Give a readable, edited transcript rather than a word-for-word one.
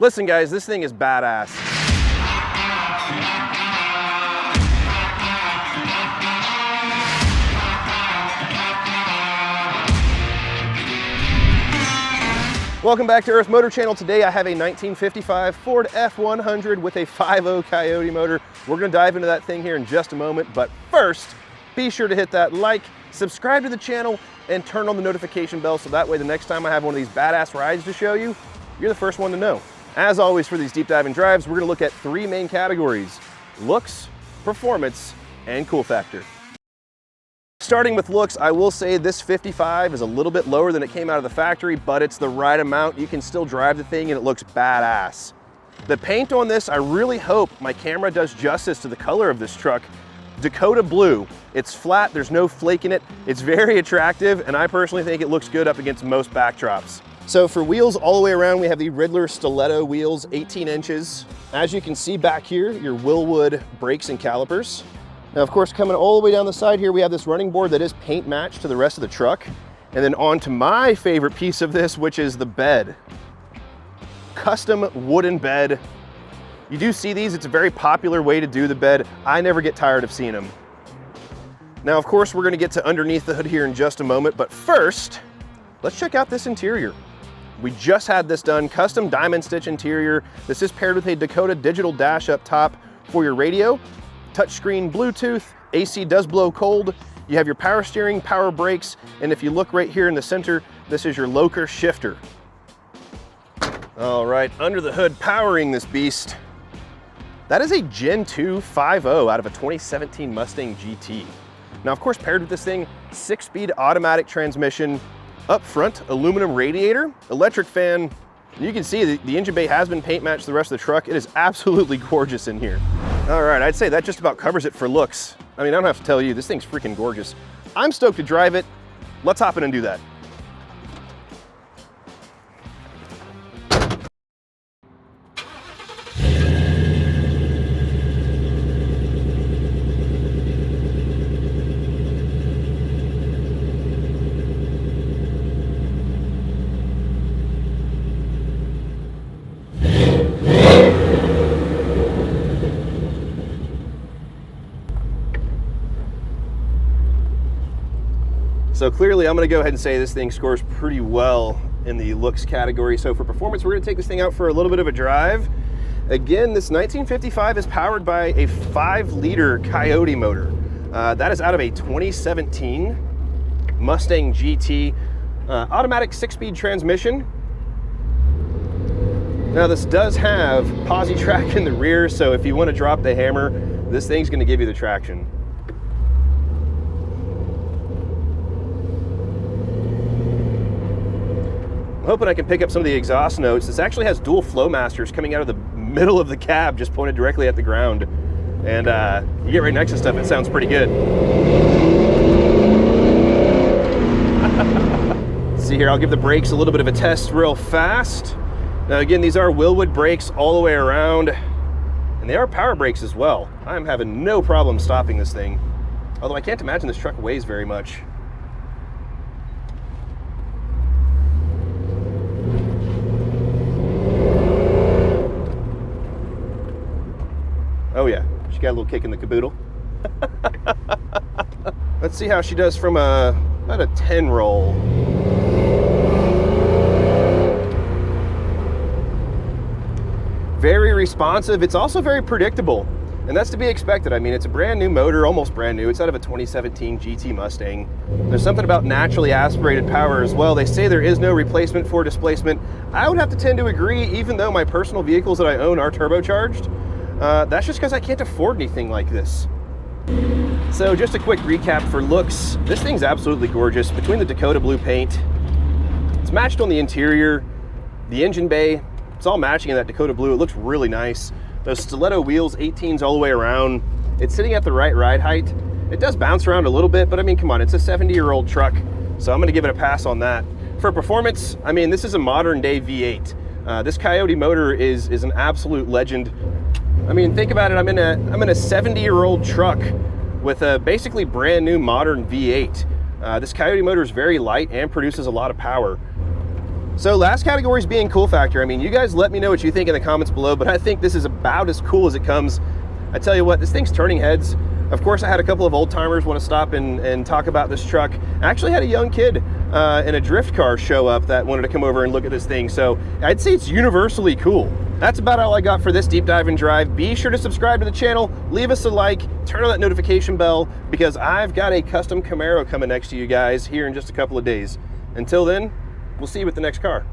Listen guys, this thing is badass. Welcome back to Earth Motor Channel. Today I have a 1955 Ford F100 with a 5.0 Coyote motor. We're gonna dive into that thing here in just a moment, but first, be sure to hit that like, subscribe to the channel, and turn on the notification bell so that way the next time I have one of these badass rides to show you, you're the first one to know. As always for these deep diving drives, we're gonna look at three main categories: looks, performance, and cool factor. Starting with looks, I will say this 55 is a little bit lower than it came out of the factory, but it's the right amount. You can still drive the thing and it looks badass. The paint on this, I really hope my camera does justice to the color of this truck. Dakota blue. It's flat, there's no flake in it. It's very attractive, and I personally think it looks good up against most backdrops. So for wheels all the way around, we have the Riddler Stiletto wheels, 18 inches. As you can see back here, your Willwood brakes and calipers. Now, of course, coming all the way down the side here, we have this running board that is paint matched to the rest of the truck. And then on to my favorite piece of this, which is the bed. Custom wooden bed. You do see these, it's a very popular way to do the bed. I never get tired of seeing them. Now, of course, we're gonna get to underneath the hood here in just a moment, but first, let's check out this interior. We just had this done, custom diamond stitch interior. This is paired with a Dakota digital dash up top for your radio. Touchscreen Bluetooth, AC does blow cold. You have your power steering, power brakes, and if you look right here in the center, this is your locker shifter. All right, under the hood, powering this beast. That is a Gen 2 5.0 out of a 2017 Mustang GT. Now, of course, paired with this thing, 6-speed automatic transmission, up front, aluminum radiator, electric fan. You can see the engine bay has been paint matched to the rest of the truck. It is absolutely gorgeous in here. All right, I'd say that just about covers it for looks. I mean, I don't have to tell you, this thing's freaking gorgeous. I'm stoked to drive it. Let's hop in and do that. So clearly I'm gonna go ahead and say this thing scores pretty well in the looks category. So for performance, we're gonna take this thing out for a little bit of a drive. Again, this 1955 is powered by a 5-liter Coyote motor. That is out of a 2017 Mustang GT, automatic 6-speed transmission. Now this does have posi track in the rear, so if you wanna drop the hammer, this thing's gonna give you the traction. I'm hoping I can pick up some of the exhaust notes. This actually has dual flow masters coming out of the middle of the cab, just pointed directly at the ground. And you get right next to stuff, it sounds pretty good. See here, I'll give the brakes a little bit of a test real fast. Now again, these are Willwood brakes all the way around, and they are power brakes as well. I'm having no problem stopping this thing. Although I can't imagine this truck weighs very much. Oh yeah, she got a little kick in the caboodle. Let's see how she does from about a 10 roll. Very responsive. It's also very predictable, and that's to be expected. I mean, it's a brand new motor, almost brand new. It's out of a 2017 GT Mustang. There's something about naturally aspirated power as well. They say there is no replacement for displacement. I would have to tend to agree, even though my personal vehicles that I own are turbocharged. That's just because I can't afford anything like this. So just a quick recap for looks. This thing's absolutely gorgeous. Between the Dakota blue paint, it's matched on the interior, the engine bay, it's all matching in that Dakota blue. It looks really nice. Those stiletto wheels, 18s all the way around. It's sitting at the right ride height. It does bounce around a little bit, but I mean, come on, it's a 70-year-old truck, so I'm gonna give it a pass on that. For performance, I mean, this is a modern day V8. This Coyote motor is an absolute legend. I mean, think about it, I'm in a 70-year-old truck with a basically brand new modern V8. This Coyote motor is very light and produces a lot of power. So last category is being cool factor. I mean, you guys let me know what you think in the comments below, but I think this is about as cool as it comes. I tell you what, this thing's turning heads. Of course, I had a couple of old timers want to stop and talk about this truck. I actually had a young kid in a drift car show up that wanted to come over and look at this thing. So I'd say it's universally cool. That's about all I got for this deep dive and drive. Be sure to subscribe to the channel, leave us a like, turn on that notification bell, because I've got a custom Camaro coming next to you guys here in just a couple of days. Until then, we'll see you with the next car.